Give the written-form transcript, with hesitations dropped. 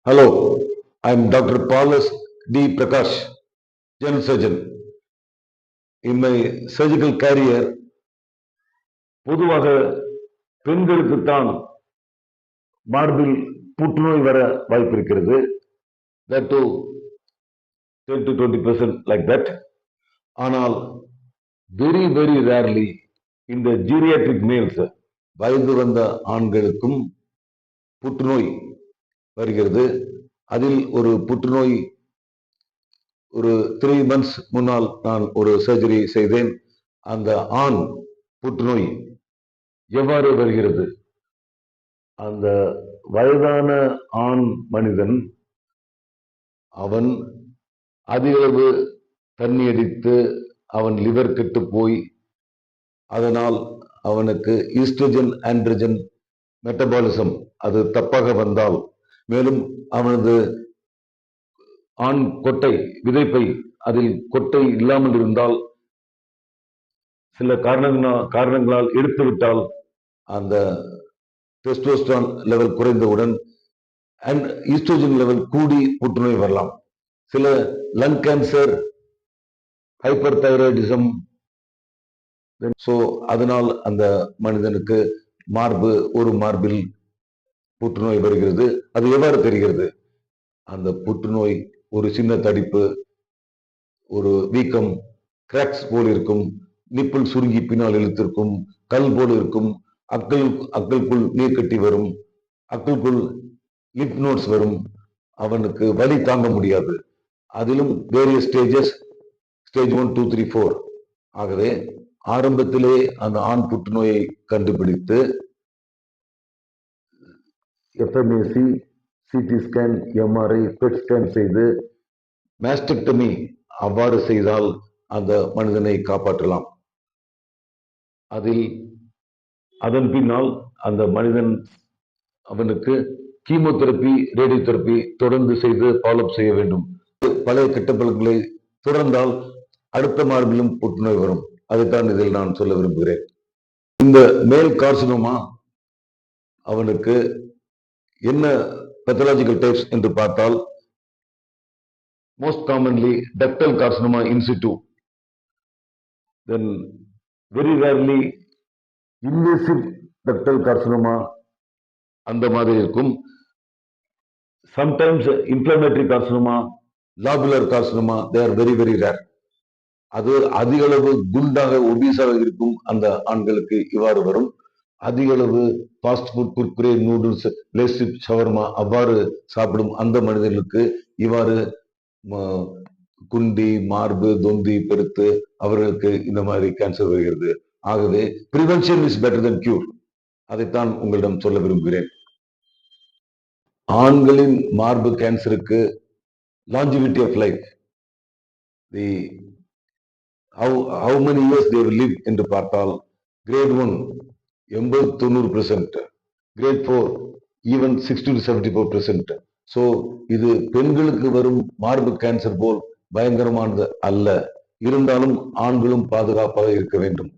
Hello, I'm Dr. Paulus D. Prakash, General Surgeon. In my surgical career, பொதுவாக பெண்களுக்குத்தான் மார்பில் புற்றுநோய் வர வாய்ப்பு இருக்கிறது. That too 10 to 20% like that. ஆனால் very very rarely இந்த geriatric males வயது வந்த ஆண்களுக்கும் புற்றுநோய் வருகிறது. அதில் ஒரு புற்றுநோய் ஒரு 3 months முன்னால் நான் ஒரு சர்ஜரி செய்தேன். அந்த ஆண் புற்றுநோய் எவ்வாறு வருகிறது? அந்த வயதான ஆண் மனிதன் அவன் அதிகளவு தண்ணி அடித்து அவன் லிவர் கெட்டு போய் அதனால் அவனுக்கு ஈஸ்ட்ரோஜன் ஆண்ட்ரோஜன் மெட்டபாலிசம் அது தப்பாக வந்தால், மேலும் அவனது ஆண் கொட்டை விதைப்பை அதில் கொட்டை இல்லாமல் இருந்தால், சில காரணங்களால் எடுத்துவிட்டால் அந்த டெஸ்டோஸ்டரான் லெவல் குறைந்தவுடன் அண்ட் ஈஸ்ட்ரோஜன் லெவல் கூடி புற்றுநோய் வரலாம். சில lung cancer, hyperthyroidism, so அதனால் அந்த மனிதனுக்கு ஒரு மார்பில் புற்றுநோய் வருகிறது. அது எவ்வாறு தெரிகிறது? அந்த புற்றுநோய் ஒரு சின்ன தடிப்பு, ஒரு வீக்கம், கிராக்ஸ் போல் இருக்கும், நிப்பிள் சுருங்கி பின்னால் இழுத்திருக்கும், கல் போல் இருக்கும், அக்களுக்குள் நீர் கட்டி வரும், அக்களுக்குள் லிப் நோட்ஸ் வரும். அவனுக்கு வலி தாங்க முடியாது. அதிலும் வேரியஸ் ஸ்டேஜஸ், ஸ்டேஜ் 1, 2, 3, 4. ஆகவே ஆரம்பத்திலே அந்த ஆண் புற்றுநோயை கண்டுபிடித்து FMAC, CT scan, MRI, PET scan செய்து மாஸ்டெக்டமி அவ்வாறு செய்தால் அந்த மனிதனை காப்பாற்றலாம். அதன் பின்னால் அந்த மனிதன் அவனுக்கு கீமோதெரப்பி, ரேடியோதெரப்பி தொடர்ந்து செய்து ஃபாலோஅப் செய்ய வேண்டும். பழைய கெட்ட பழக்கங்களை தொடர்ந்தால் அடுத்த மார்பிலும் புற்றுநோய் வரும். அதைத்தான் இதில் நான் சொல்ல விரும்புகிறேன். இந்த மேல் கார்சினோமா அவனுக்கு என்ன pathological types என்று பார்த்தால், most commonly ductal carcinoma in situ, then very rarely invasive ductal carcinoma அந்த மாதிரி இருக்கும். Sometimes inflammatory carcinoma, lobular carcinoma, they are very very rare. அது அதிக அளவு குண்டாக ஒபீஸாக இருக்கும் அந்த ஆண்களுக்கு இவ்வாறு வரும். அதிக அளவு fast food, Kurkure, noodles, Lay's chip, shawarma அவ்வாறு சாப்பிடும் அந்த மனிதர்களுக்கு இவ்வாறு குண்டி, மார்பு, தொந்தி பெருத்து அவர்களுக்கு இந்த மாதிரி கேன்சர் வருகிறது. ஆகவே prevention is better then cure. அதைத்தான் உங்களிடம் சொல்ல விரும்புகிறேன். ஆண்களின் மார்பு கேன்சருக்கு longevity of life, how many years they will live என்று பார்த்தால், grade 1 80-90%, grade 4 even 60-74%. ஸோ இது பெண்களுக்கு வரும் மார்பு கேன்சர் போல் பயங்கரமானது அல்ல. இருந்தாலும் ஆண்களும் பாதுகாப்பாக இருக்க வேண்டும்.